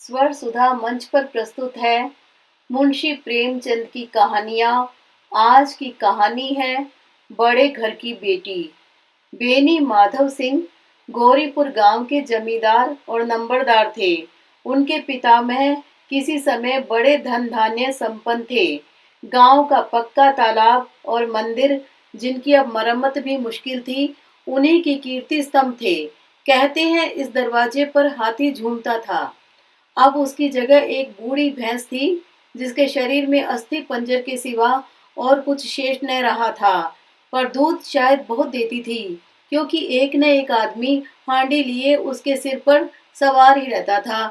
स्वर सुधा मंच पर प्रस्तुत है मुंशी प्रेमचंद की कहानियाँ। आज की कहानी है बड़े घर की बेटी। बेनी माधव सिंह गौरीपुर गांव के जमींदार और नंबरदार थे। उनके पितामह किसी समय बड़े धन धान्य संपन्न थे। गांव का पक्का तालाब और मंदिर, जिनकी अब मरम्मत भी मुश्किल थी, उन्हीं की कीर्ति स्तंभ थे। कहते हैं इस दरवाजे पर हाथी झूमता था। अब उसकी जगह एक बूढ़ी भैंस थी, जिसके शरीर में अस्थि पंजर के सिवा और कुछ शेष न रहा था, पर दूध शायद बहुत देती थी, क्योंकि एक न एक आदमी हांडी लिए उसके सिर पर सवार ही रहता था।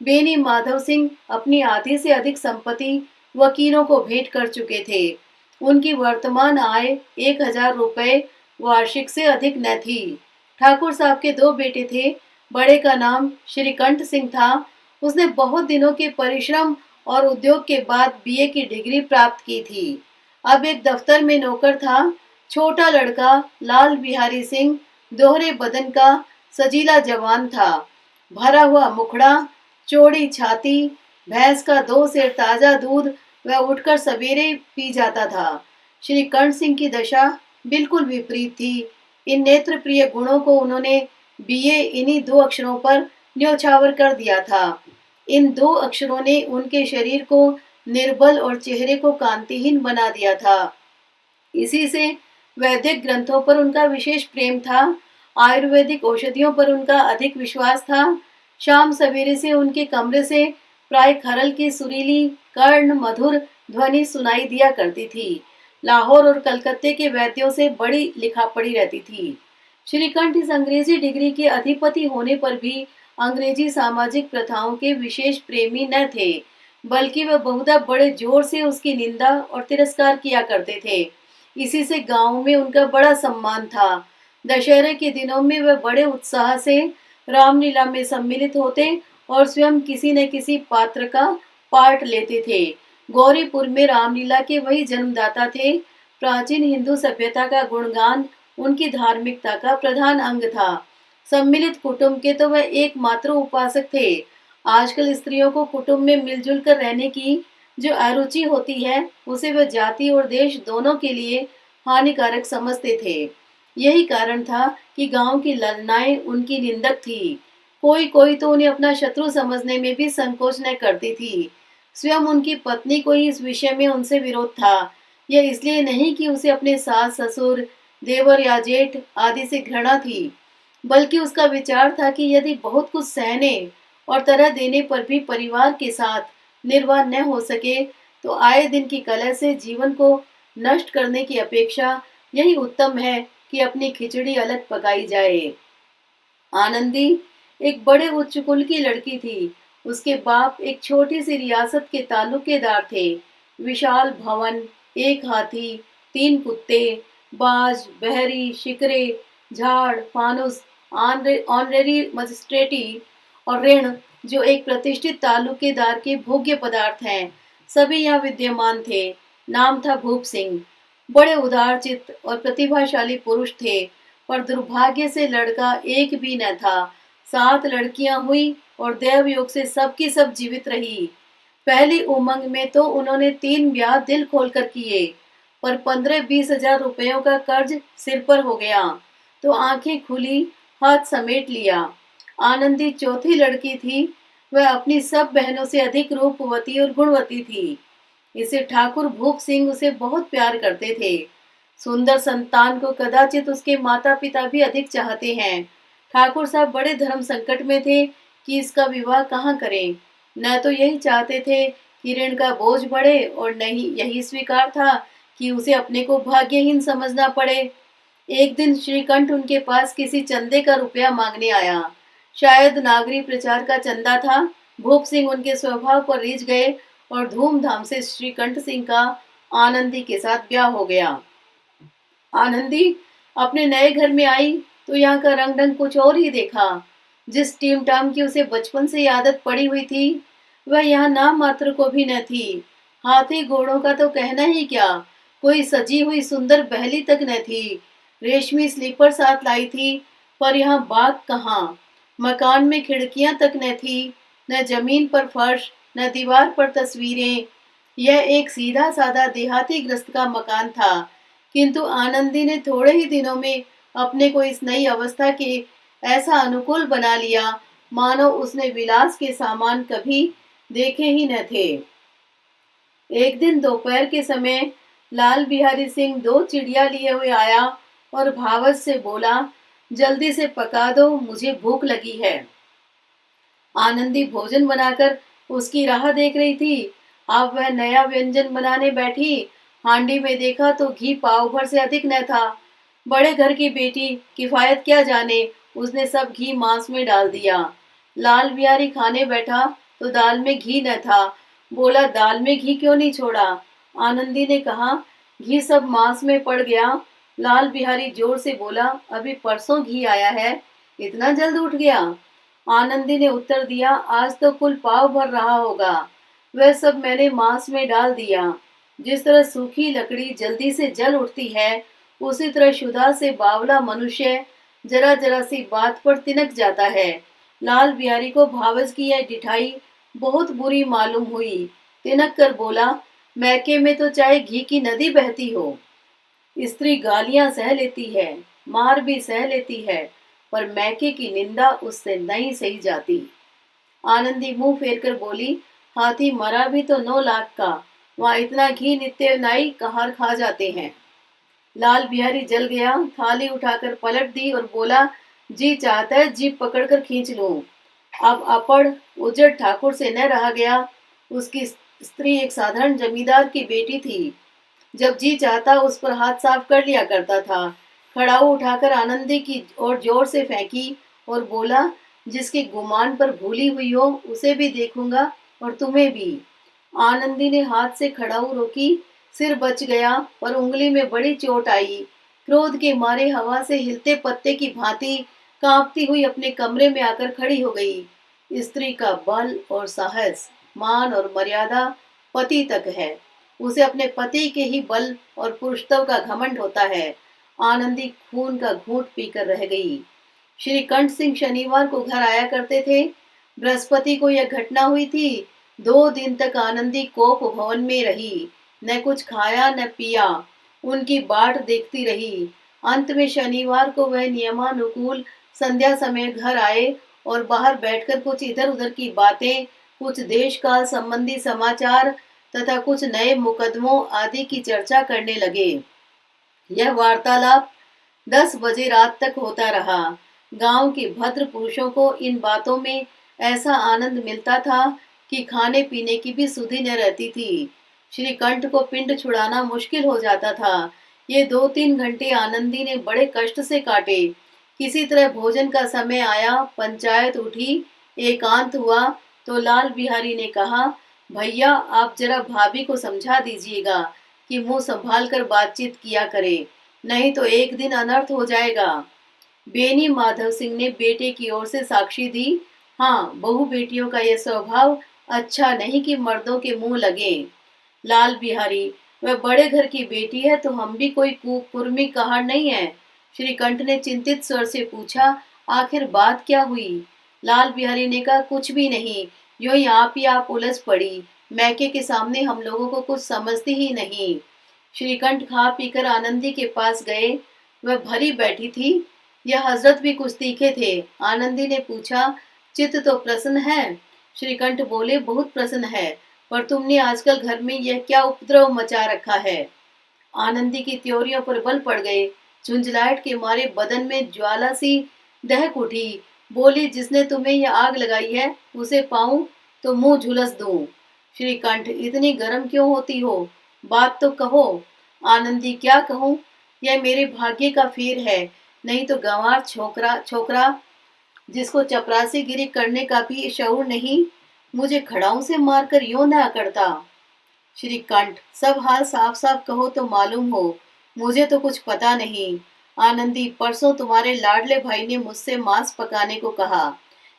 बेनी माधव सिंह अपनी आधी से अधिक संपत्ति वकीलों को भेंट कर चुके थे। उनकी वर्तमान आय 1,000 रुपए वार्षिक से अधिक न थी। ठाकुर साहब के दो बेटे थे। बड़े का नाम श्रीकंठ सिंह था। उसने बहुत दिनों के परिश्रम और उद्योग के बाद बीए की डिग्री प्राप्त की थी। अब एक दफ्तर में नौकर था। छोटा लड़का लाल बिहारी सिंह दोहरे बदन का सजीला जवान था। भरा हुआ मुखड़ा, चौड़ी छाती, भैंस का 2 सेर ताजा दूध वह उठकर सवेरे पी जाता था। श्री कर्ण सिंह की दशा बिल्कुल विपरीत थी। इन नेत्र प्रिय गुणों को उन्होंने बीए इन्हीं 2 अक्षरों पर न्योछावर कर दिया था। इन 2 अक्षरों ने उनके शरीर को निर्बल और चेहरे को कांतिहीन बना दिया था। इसी से वैदिक ग्रंथों पर उनका विशेष प्रेम था। आयुर्वेदिक औषधियों पर उनका अधिक विश्वास था। शाम सवेरे से उनके कमरे से प्राय खरल की सुरीली कर्ण मधुर ध्वनि सुनाई दिया करती थी। लाहौर और कलकत्ते के वैद्यों से बड़ी लिखा पड़ी रहती थी। श्रीकंठ इस अंग्रेजी डिग्री के अधिपति होने पर भी अंग्रेजी सामाजिक प्रथाओं के विशेष प्रेमी न थे, बल्कि वह बहुधा बड़े जोर से उसकी निंदा और तिरस्कार किया करते थे। इसी से गांव में उनका बड़ा सम्मान था। दशहरे के दिनों में वह बड़े उत्साह से रामलीला में सम्मिलित होते और स्वयं किसी न किसी पात्र का पार्ट लेते थे। गौरीपुर में रामलीला के वही जन्मदाता थे। प्राचीन हिंदू सभ्यता का गुणगान उनकी धार्मिकता का प्रधान अंग था। सम्मिलित कुटुंब के तो वह एकमात्र उपासक थे। आजकल स्त्रियों को कुटुंब में मिलजुल कर रहने की जो अरुचि होती है, उसे वह जाति और देश दोनों के लिए हानिकारक समझते थे। यही कारण था कि गांव की ललनाएं उनकी निंदक थी। कोई कोई तो उन्हें अपना शत्रु समझने में भी संकोच न करती थी। स्वयं उनकी पत्नी को ही इस विषय में उनसे विरोध था। यह इसलिए नहीं कि उसे अपने सास ससुर, देवर या जेठ आदि से घृणा थी, बल्कि उसका विचार था कि यदि बहुत कुछ सहने और तरह देने पर भी परिवार के साथ निर्वाह न हो सके, तो आए दिन की कलह से जीवन को नष्ट करने की अपेक्षा यही उत्तम है कि अपनी खिचड़ी अलग पकाई जाए। आनंदी एक बड़े उच्च कुल की लड़की थी। उसके बाप एक छोटी सी रियासत के तालुकेदार थे। विशाल भवन, एक हाथी, 3 कुत्ते, बाज, बहरी, शिकरे, झाड़, फानुस, ऑनरेरी मजिस्ट्रेटी और ऋण, जो एक प्रतिष्ठित तालुकेदार के भोग्य पदार्थ हैं, सभी यहाँ विद्यमान थे। नाम था भूप सिंह। बड़े उदारचित्त और प्रतिभाशाली पुरुष थे, पर दुर्भाग्य से लड़का एक भी न था। 7 लड़कियां हुई और देव योग से सबकी सब जीवित रही। पहली उमंग में तो उन्होंने 3 ब्याह दिल खोलकर किए, पर 15-20 हजार रुपयों का कर्ज सिर पर हो गया, तो आंखें खुली, हाथ समेट लिया। आनंदी चौथी लड़की थी। वह अपनी सब बहनों से अधिक रूपवती और गुणवती थी। इसे ठाकुर भूप सिंह उसे बहुत प्यार करते थे। सुंदर संतान को कदाचित उसके माता पिता भी अधिक चाहते हैं। ठाकुर साहब बड़े धर्म संकट में थे कि इसका विवाह कहाँ करें। न तो यही चाहते थे कि ऋण का बोझ बढ़े, और न ही यही स्वीकार था कि उसे अपने को भाग्यहीन समझना पड़े। एक दिन श्रीकंठ उनके पास किसी चंदे का रुपया मांगने आया। शायद नागरी प्रचार का चंदा था। भूप सिंह उनके स्वभाव पर रीझ गए और धूमधाम से श्रीकंठ सिंह का आनंदी के साथ ब्याह हो गया। आनंदी अपने नए घर में आई तो यहाँ का रंग ढंग कुछ और ही देखा। जिस टीम टाम की उसे बचपन से आदत पड़ी हुई थी, वह यहाँ नाम मात्र को भी न थी। हाथी घोड़ों का तो कहना ही क्या, कोई सजी हुई सुंदर बहली तक न थी। रेशमी स्लीपर साथ लाई थी, पर यहाँ बाग कहाँ। मकान में खिड़कियां तक न थी। न जमीन पर फर्श, न दीवार पर तस्वीरें। यह एक सीधा साधा देहाती गृहस्थ का मकान था, किंतु आनंदी ने थोड़े ही दिनों में अपने को इस नई अवस्था के ऐसा अनुकूल बना लिया, मानो उसने विलास के सामान कभी देखे ही न थे। एक दिन दोपहर के समय लाल बिहारी सिंह दो चिड़िया लिए हुए आया और भावच से बोला, जल्दी से पका दो, मुझे भूख लगी है। आनंदी भोजन बनाकर उसकी राह देख रही थी। अब वह नया व्यंजन बनाने बैठी। हांडी में देखा तो घी पाव भर से अधिक न था। बड़े घर की बेटी किफायत क्या जाने, उसने सब घी मांस में डाल दिया। लाल बिहारी खाने बैठा तो दाल में घी न था। बोला, दाल में घी क्यों नहीं छोड़ा? आनंदी ने कहा, घी सब मांस में पड़ गया। लाल बिहारी जोर से बोला, अभी परसों घी आया है, इतना जल्द उठ गया? आनंदी ने उत्तर दिया, आज तो कुल पाव भर रहा होगा, वह सब मैंने मांस में डाल दिया। जिस तरह सूखी लकड़ी जल्दी से जल उठती है, उसी तरह शुदा से बावला मनुष्य जरा जरा सी बात पर तिनक जाता है। लाल बिहारी को भावज की यह डिठाई बहुत बुरी मालूम हुई। तिनक कर बोला, मैके में तो चाहे घी की नदी बहती हो, स्त्री गालियां सह लेती है, मार भी सह लेती है, पर मैके की निंदा उससे नहीं सही जाती। आनंदी मुंह फेर कर बोली, हाथी मरा भी तो 9 लाख का, वहां इतना घी नित्य नाई कहार खा जाते हैं। लाल बिहारी जल गया, थाली उठाकर पलट दी और बोला, जी चाहता है जीप पकड़कर खींच लूं। अब अपड़ उजड़ ठाकुर से न रहा गया। उसकी स्त्री एक साधारण जमींदार की बेटी थी। जब जी चाहता उस पर हाथ साफ कर लिया करता था। खड़ाऊ उठाकर आनंदी की ओर जोर से फेंकी और बोला, जिसके गुमान पर भूली हुई हो उसे भी देखूंगा और तुम्हें भी। आनंदी ने हाथ से खड़ाऊ रोकी, सिर बच गया, पर उंगली में बड़ी चोट आई। क्रोध के मारे हवा से हिलते पत्ते की भांति कांपती हुई अपने कमरे में आकर खड़ी हो गई। स्त्री का बल और साहस, मान और मर्यादा पति तक है। उसे अपने पति के ही बल और पुरुषत्व का घमंड होता है। आनंदी खून का घूंट पीकर रह गई। श्री कंठ सिंह शनिवार को घर आया करते थे। बृहस्पति को यह घटना हुई थी। 2 दिन तक आनंदी कोप भवन में रही, न कुछ खाया न पिया, उनकी बाट देखती रही। अंत में शनिवार को वह नियमानुकूल संध्या समय घर आए और बाहर बैठकर कुछ इधर उधर की बातें, कुछ देश काल संबंधी समाचार तथा कुछ नए मुकदमों आदि की चर्चा करने लगे। यह वार्तालाप 10 बजे रात तक होता रहा। गांव के भद्र पुरुषों को इन बातों में ऐसा आनंद मिलता था कि खाने पीने की भी सुधि न रहती थी। श्री कंठ को पिंड छुड़ाना मुश्किल हो जाता था। ये 2-3 घंटे आनंदी ने बड़े कष्ट से काटे। किसी तरह भोजन का समय आया, पंचायत उठी, एकांत हुआ तो लाल बिहारी ने कहा, भैया आप जरा भाभी को समझा दीजिएगा कि मुंह संभाल कर बातचीत किया करे, नहीं तो एक दिन अनर्थ हो जाएगा। बेनी माधव सिंह ने बेटे की ओर से साक्षी दी। हाँ, बहू बेटियों का यह स्वभाव अच्छा नहीं कि मर्दों के मुंह लगे। लाल बिहारी, वह बड़े घर की बेटी है तो हम भी कोई कुर्मी कहार नहीं है। श्रीकंठ ने चिंतित स्वर से पूछा, आखिर बात क्या हुई? लाल बिहारी ने कहा, कुछ भी नहीं, यूं ही आप उलझ पड़ी। मैके के सामने हम लोगों को कुछ समझती ही नहीं। श्रीकंठ खा पीकर आनंदी के पास गए। वह भरी बैठी थी। यह हजरत भी कुछ तीखे थे। आनंदी ने पूछा, चित्त तो प्रसन्न है? श्रीकंठ बोले, बहुत प्रसन्न है, पर तुमने आजकल घर में यह क्या उपद्रव मचा रखा है? आनंदी की त्योरियों पर बल पड़ गए। झुंझलाहट के मारे बदन में ज्वाला सी दहक उठी। बोली, जिसने तुम्हें यह आग लगाई है उसे पाऊं तो मुंह झुलस दूं। श्रीकंठ, इतनी गर्म क्यों होती हो? बात तो कहो। आनंदी, क्या कहूं? यह मेरे भाग्य का फेर है, नहीं तो गंवार छोकरा छोकरा जिसको चपरासीगिरी करने का भी शऊर नहीं, मुझे खड़ाऊ से मारकर यूं न अकड़ता। श्रीकंठ, सब हाल साफ साफ कहो तो मालूम हो, मुझे तो कुछ पता नहीं। आनंदी, परसों तुम्हारे लाडले भाई ने मुझसे मांस पकाने को कहा।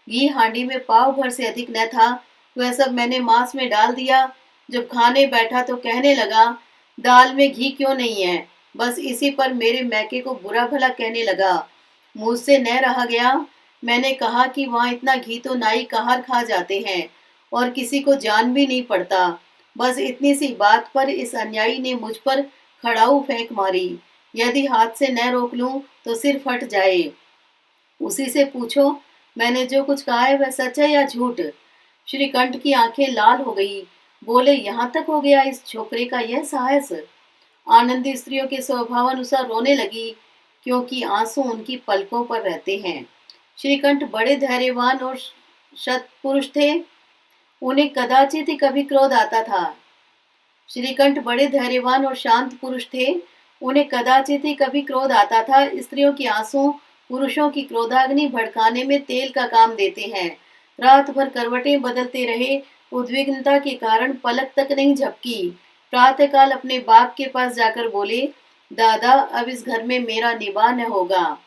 घी हांडी में पाव भर से अधिक न था, वह सब मैंने मांस में डाल दिया। जब खाने बैठा तो कहने लगा, दाल में घी क्यों नहीं है? बस इसी पर मेरे मैके को बुरा भला कहने लगा। मुझसे न रहा गया। मैंने कहा कि वहाँ इतना घी तो नाई कहाँ खा जाते हैं और किसी को जान भी नहीं पड़ता। बस इतनी सी बात पर इस अन्यायी ने मुझ पर खड़ाऊ फेंक मारी। यदि हाथ से न रोक लूं तो सिर फट जाए। उसी से पूछो मैंने जो कुछ कहा है वह सच है या झूठ। श्रीकंठ की आंखें लाल हो गई। बोले यहाँ तक हो गया इस छोकरे का यह साहस। आनंदी स्त्रियों के स्वभावानुसार रोने लगी क्योंकि आंसू उनकी पलकों पर रहते हैं। श्रीकंठ बड़े धैर्यवान और सत्पुरुष थे। उन्हें कदाचित ही कभी क्रोध आता था। श्रीकंठ बड़े धैर्यवान और शांत पुरुष थे। उन्हें कदाचित ही कभी क्रोध आता था। स्त्रियों के आंसू पुरुषों की क्रोधाग्नि भड़काने में तेल का काम देते हैं। रात भर करवटें बदलते रहे। उद्विग्नता के कारण पलक तक नहीं झपकी। प्रातःकाल अपने बाप के पास जाकर बोले, दादा अब इस घर में मेरा निवाह न होगा।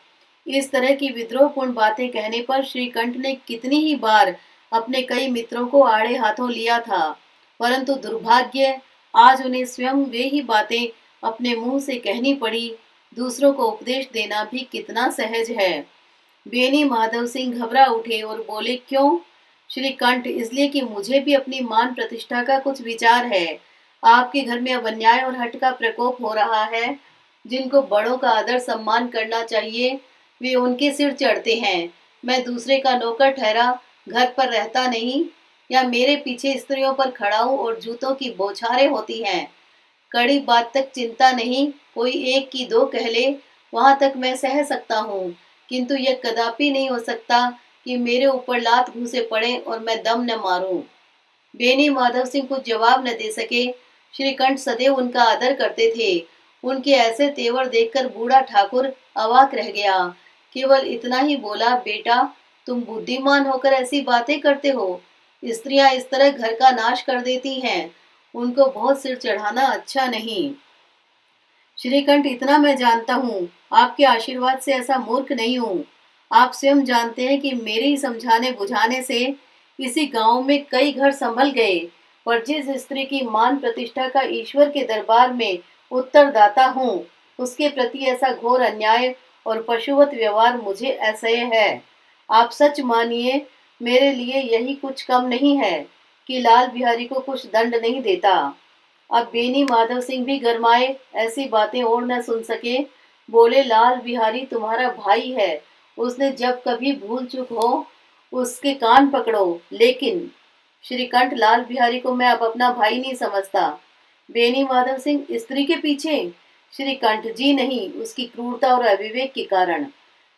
इस तरह की विद्रोहपूर्ण बातें कहने पर श्रीकंठ ने कितनी ही बार अपने कई मित्रों को आड़े हाथों लिया था, परंतु दुर्भाग्य आज उन्हें स्वयं वे ही बातें अपने मुंह से कहनी पड़ी। दूसरों को उपदेश देना भी कितना सहज है। बेनी माधव सिंह घबरा उठे और बोले, क्यों? श्रीकंठ, इसलिए कि मुझे भी अपनी मान प्रतिष्ठा का कुछ विचार है। आपके घर में अब अन्याय और हठ का प्रकोप हो रहा है। जिनको बड़ों का आदर सम्मान करना चाहिए वे उनके सिर चढ़ते हैं। मैं दूसरे का नौकर ठहरा घर पर रहता नहीं, या मेरे पीछे स्त्रियों पर खड़ा हूँ और जूतों की बौछारें होती हैं। कड़ी बात तक चिंता नहीं, कोई एक की दो कह ले, वहां तक मैं सह सकता हूँ, किंतु यह कदापि नहीं हो सकता कि मेरे ऊपर लात घूंसे पड़े और मैं दम न मारूं। बेनी माधव सिंह कुछ जवाब न दे सके। श्रीकंठ सदैव उनका आदर करते थे। उनके ऐसे तेवर देखकर बूढ़ा ठाकुर अवाक रह गया। केवल इतना ही बोला, बेटा तुम बुद्धिमान होकर ऐसी बातें करते हो। स्त्रियां इस तरह घर का नाश कर देती हैं। उनको बहुत सिर चढ़ाना अच्छा नहीं। श्रीकंठ, इतना मैं जानता हूँ, आपके आशीर्वाद से ऐसा मूर्ख नहीं हूँ। आप स्वयं जानते हैं कि मेरे ही समझाने बुझाने से इसी गांव में कई घर संभल गए, पर जिस स्त्री की मान प्रतिष्ठा का ईश्वर के दरबार में उत्तरदाता हूँ, उसके प्रति ऐसा घोर अन्याय और पशुवत व्यवहार मुझे असह्य है। आप सच मानिए, मेरे लिए यही कुछ कम नहीं है कि लाल बिहारी को कुछ दंड नहीं देता। अब बेनी माधव सिंह भी गरमाए, ऐसी बातें और न सुन सके। बोले, लाल बिहारी तुम्हारा भाई है, उसने जब कभी भूल चूक हो उसके कान पकड़ो। लेकिन श्रीकंठ, लाल बिहारी को मैं अब अपना भाई नहीं समझता। बेनी माधव सिंह, स्त्री के पीछे? श्रीकंठ, जी नहीं, उसकी क्रूरता और अविवेक के कारण।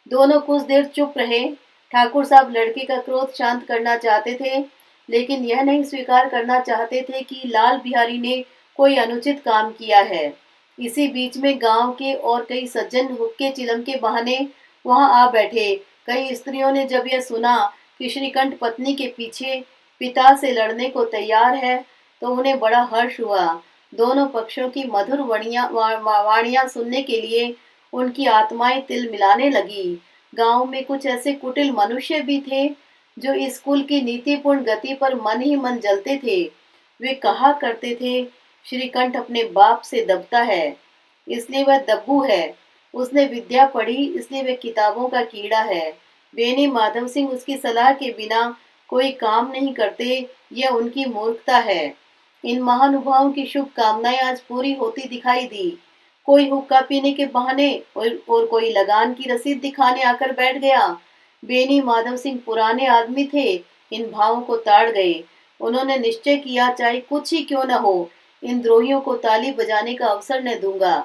दोनों कुछ देर चुप रहे। ठाकुर साहब लड़के का क्रोध शांत करना चाहते थे, लेकिन यह नहीं स्वीकार करना चाहते थे कि लाल बिहारी ने कोई अनुचित काम किया है। इसी बीच में गांव के और कई सज्जन हुक्के चिलम के बहाने वहां आ बैठे। कई स्त्रियों ने जब यह सुना कि श्रीकंठ पत्नी के पीछे पिता से लड़ने को तैयार है तो उन्हें बड़ा हर्ष हुआ। दोनों पक्षों की मधुर वाणियां सुनने के लिए उनकी आत्माएं तिल मिलाने लगी। गांव में कुछ ऐसे कुटिल मनुष्य भी थे जो इस कुल की नीतिपूर्ण गति पर मन ही मन जलते थे। वे कहा करते थे, श्रीकंठ अपने बाप से दबता है इसलिए वह दब्बू है, उसने विद्या पढ़ी इसलिए वह किताबों का कीड़ा है। बेनी माधव सिंह उसकी सलाह के बिना कोई काम नहीं करते, यह उनकी मूर्खता है। इन महानुभावों की शुभ कामनाएं आज पूरी होती दिखाई दी। कोई हुक्का पीने के बहाने और कोई लगान की रसीद दिखाने आकर बैठ गया। बेनी माधव सिंह पुराने आदमी थे, इन भावों को ताड़ गए। उन्होंने निश्चय किया, चाहे कुछ ही क्यों न हो, इन द्रोहियों को ताली बजाने का अवसर न दूंगा।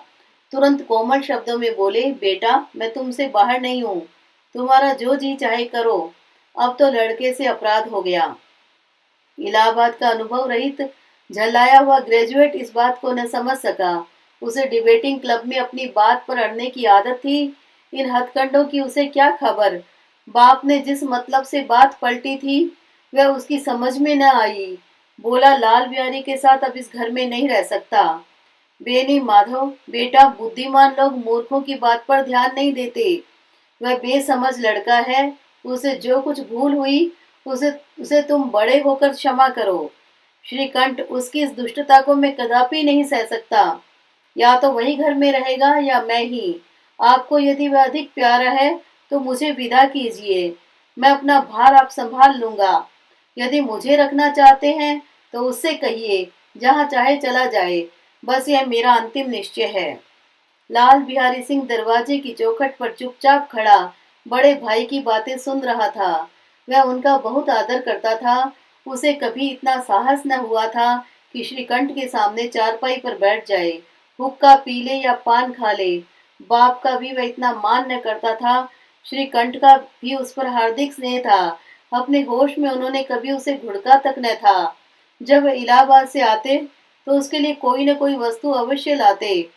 तुरंत कोमल शब्दों में बोले, बेटा मैं तुमसे बाहर नहीं हूँ, तुम्हारा जो जी चाहे करो। अब तो लड़के से अपराध हो गया। इलाहाबाद का अनुभव रहित झल्लाया हुआ ग्रेजुएट इस बात को न समझ सका। उसे डिबेटिंग क्लब में अपनी बात पर अड़ने की आदत थी। इन हथकंडों की उसे क्या खबर। बाप ने जिस मतलब से बात पलटी थी वह उसकी समझ में न आई। बोला, लाल बिहारी के साथ अब इस घर में नहीं रह सकता। बेनी माधव, बेटा बुद्धिमान लोग मूर्खों की बात पर ध्यान नहीं देते। वह बेसमझ लड़का है, उसे जो कुछ भूल हुई उसे उसे तुम बड़े होकर क्षमा करो। श्रीकंठ, उसकी इस दुष्टता को मैं कदापि नहीं सह सकता। या तो वही घर में रहेगा या मैं ही। आपको यदि वह अधिक प्यारा है तो मुझे विदा कीजिए। मैं अपना भार आप संभाल लूंगा। यदि मुझे रखना चाहते हैं तो उससे कहिए, जहाँ चाहे चला जाए, बस यह मेरा अंतिम निश्चय है। लाल बिहारी सिंह दरवाजे की चौखट पर चुपचाप खड़ा बड़े भाई की बातें सुन रहा था। वह उनका बहुत आदर करता था। उसे कभी इतना साहस न हुआ था कि श्रीकंठ के सामने चारपाई पर बैठ जाए, हुक्का पी ले या पान खा ले। बाप का भी वह इतना मान न करता था। श्रीकंठ का भी उस पर हार्दिक स्नेह था। अपने होश में उन्होंने कभी उसे घुड़का तक न था। जब वह इलाहाबाद से आते तो उसके लिए कोई न कोई वस्तु अवश्य लाते।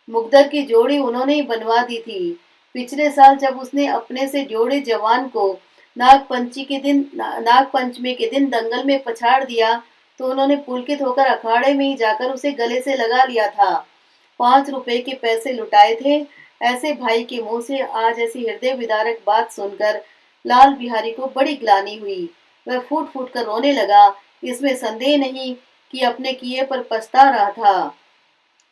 मुकद्दर की जोड़ी उन्होंने ही बनवा दी थी। पिछले साल जब उसने अपने से जोड़े जवान को नाग पंचमी के दिन दंगल में पछाड़ दिया तो उन्होंने पुलकित होकर अखाड़े में ही जाकर उसे गले से लगा लिया था। 5 रुपए के पैसे लुटाए थे। ऐसे भाई के मुंह से आज ऐसी हृदय विदारक बात सुनकर लाल बिहारी को बड़ी ग्लानि हुई। वह फूट फूट कर रोने लगा। इसमें संदेह नहीं कि अपने किए पर पछता रहा था।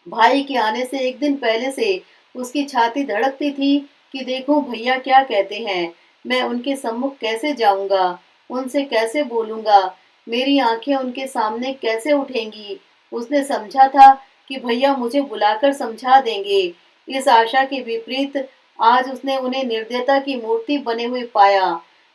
भाई के आने से एक दिन पहले से उसकी छाती धड़कती थी कि देखूं भैया क्या कहते हैं, मैं उनके सम्मुख कैसे जाऊंगा, उनसे कैसे बोलूंगा, मेरी आंखें उनके सामने कैसे उठेंगी। उसने समझा था कि भैया मुझे बुलाकर समझा देंगे। इस आशा के विपरीत आज उसने उन्हें निर्दयता की मूर्ति बने हुए पाया।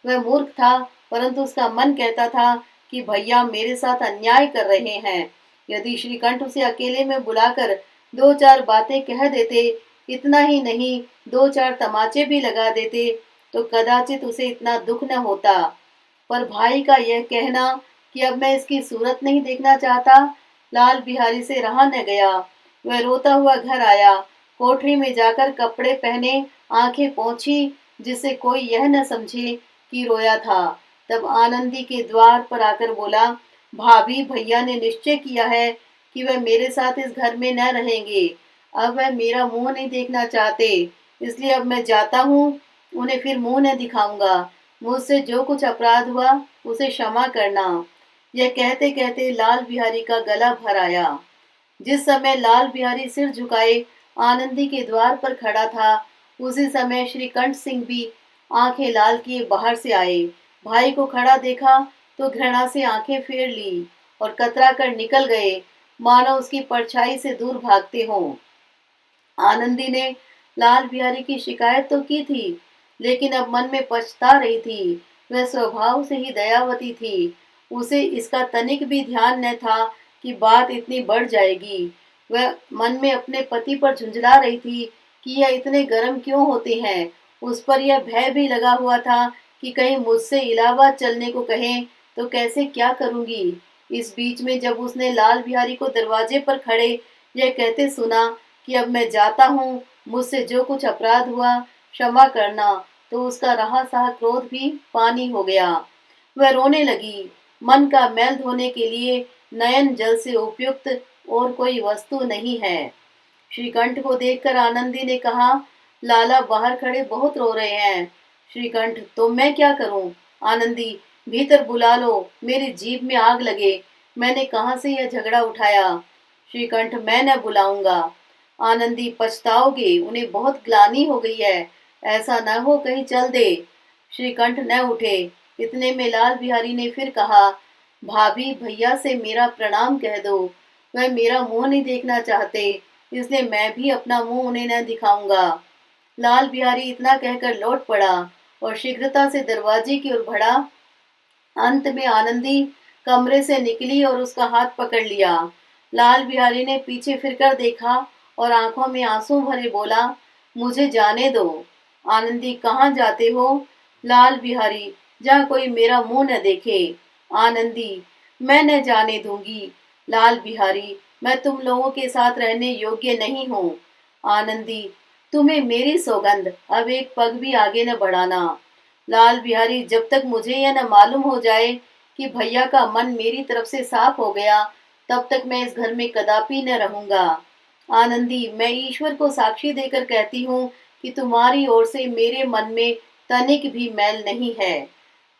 वह मूर्ख था, परंतु उसका मन कहता था कि भैया मेरे साथ अन्याय कर रहे हैं। यदि श्रीकंठ उसे अकेले में बुलाकर 2-4 बातें कह देते, इतना ही नहीं 2-4 तमाचे भी लगा देते, तो कदाचित उसे इतना दुख न होता। पर भाई का यह कहना कि अब मैं इसकी सूरत नहीं देखना चाहता, लाल बिहारी से रहा न गया। वह रोता हुआ घर आया। कोठरी में जाकर कपड़े पहने, आंखें पोंछी, जिससे कोई यह न समझे कि रोया था। तब आनंदी के द्वार पर आकर बोला, भाभी भैया ने निश्चय किया है कि वह मेरे साथ इस घर में न रहेंगे। अब वह मेरा मुंह नहीं देखना चाहते, इसलिए अब मैं जाता हूँ। उन्हें फिर मुंह न दिखाऊंगा। मुझसे जो कुछ अपराध हुआ उसे क्षमा करना। यह कहते कहते लाल बिहारी का गला भर आया। जिस समय लाल बिहारी सिर झुकाए आनंदी के द्वार पर खड़ा था, उसी समय श्रीकंठ सिंह भी आंखें लाल किए बाहर से आए। भाई को खड़ा देखा तो घृणा से आंखें फेर ली और कतरा कर निकल गए, मानो उसकी परछाई से दूर भागते हों। आनंदी ने लाल बिहारी की शिकायत तो की थी, लेकिन अब मन में पछता रही थी। वह स्वभाव से ही दयावती थी। उसे इसका तनिक भी ध्यान न था कि बात इतनी बढ़ जाएगी। वह मन में अपने पति पर झुंझला रही थी कि यह इतने गर्म क्यों होते हैं। उस पर यह भय भी लगा हुआ था कि कहीं मुझसे इलाहाबाद चलने को कहें तो कैसे क्या करूंगी। इस बीच में जब उसने लाल बिहारी को दरवाजे पर खड़े यह कहते सुना कि अब मैं जाता हूँ, मुझसे जो कुछ अपराध हुआ क्षमा करना, तो उसका रहा सहा क्रोध भी पानी हो गया। वह रोने लगी। मन का मैल धोने के लिए नयन जल से उपयुक्त और कोई वस्तु नहीं है। श्रीकंठ को देखकर आनंदी ने कहा, लाला बाहर खड़े बहुत रो रहे हैं। श्रीकंठ, तो मैं क्या करूं? आनंदी, भीतर बुला लो, मेरी जीभ में आग लगे, मैंने कहाँ से यह झगड़ा उठाया। श्रीकंठ, मैं न बुलाऊंगा। आनंदी, पछताओगे, उन्हें बहुत ग्लानि हो गई है, ऐसा न हो कहीं चल दे। श्रीकंठ न उठे। इतने में लाल बिहारी ने फिर कहा, भाभी भैया से मेरा प्रणाम कह दो। वह मेरा मुंह नहीं देखना चाहते, इसलिए मैं भी अपना मुंह उन्हें न दिखाऊंगा। लाल बिहारी इतना कहकर लौट पड़ा और शीघ्रता से दरवाजे की ओर बढ़ा। अंत में आनंदी कमरे से निकली और उसका हाथ पकड़ लिया। लाल बिहारी ने पीछे फिरकर देखा और आंखों में आंसू भरे बोला, मुझे जाने दो। आनंदी, कहाँ जाते हो? लाल बिहारी, जहाँ कोई मेरा मुंह न देखे। आनंदी, मैं न जाने दूंगी। लाल बिहारी, मैं तुम लोगों के साथ रहने योग्य नहीं हूँ। आनंदी, तुम्हें मेरी सौगंध, अब एक पग भी आगे न बढ़ाना। लाल बिहारी, जब तक मुझे यह न मालूम हो जाए कि भैया का मन मेरी तरफ से साफ हो गया, तब तक मैं इस घर में कदापि न रहूंगा। आनंदी, मैं ईश्वर को साक्षी देकर कहती हूँ कि तुम्हारी ओर से मेरे मन में तनिक भी मैल नहीं है।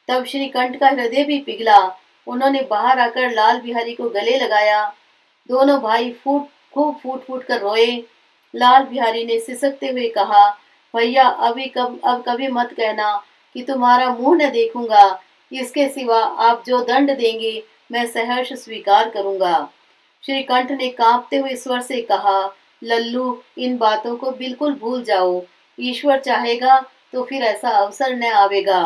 तब श्रीकंठ का हृदय भी पिघला। उन्होंने बाहर आकर लाल बिहारी को गले लगाया। दोनों भाई खूब फूट फूट कर रोए। लाल बिहारी ने सिसकते हुए कहा, भैया अब कभी मत कहना, कि तुम्हारा मुंह न देखूंगा। इसके सिवा आप जो दंड देंगे मैं सहर्ष स्वीकार करूंगा। श्री कंठ ने कांपते हुए स्वर से कहा, लल्लू, इन बातों को बिल्कुल भूल जाओ। ईश्वर चाहेगा तो फिर ऐसा अवसर न आवेगा।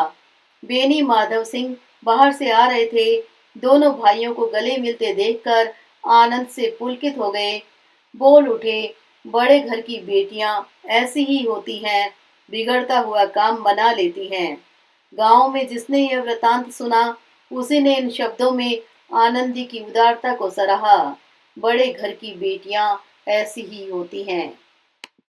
बेनी माधव सिंह बाहर से आ रहे थे। दोनों भाइयों को गले मिलते देखकर आनंद से पुलकित हो गए। बोल उठे, बड़े घर की बेटियां ऐसी ही होती हैं, बिगड़ता हुआ काम बना लेती हैं। गांव में जिसने यह वृतांत सुना, उसी ने इन शब्दों में आनंदी की उदारता को सराहा। बड़े घर की बेटियां ऐसी ही होती हैं।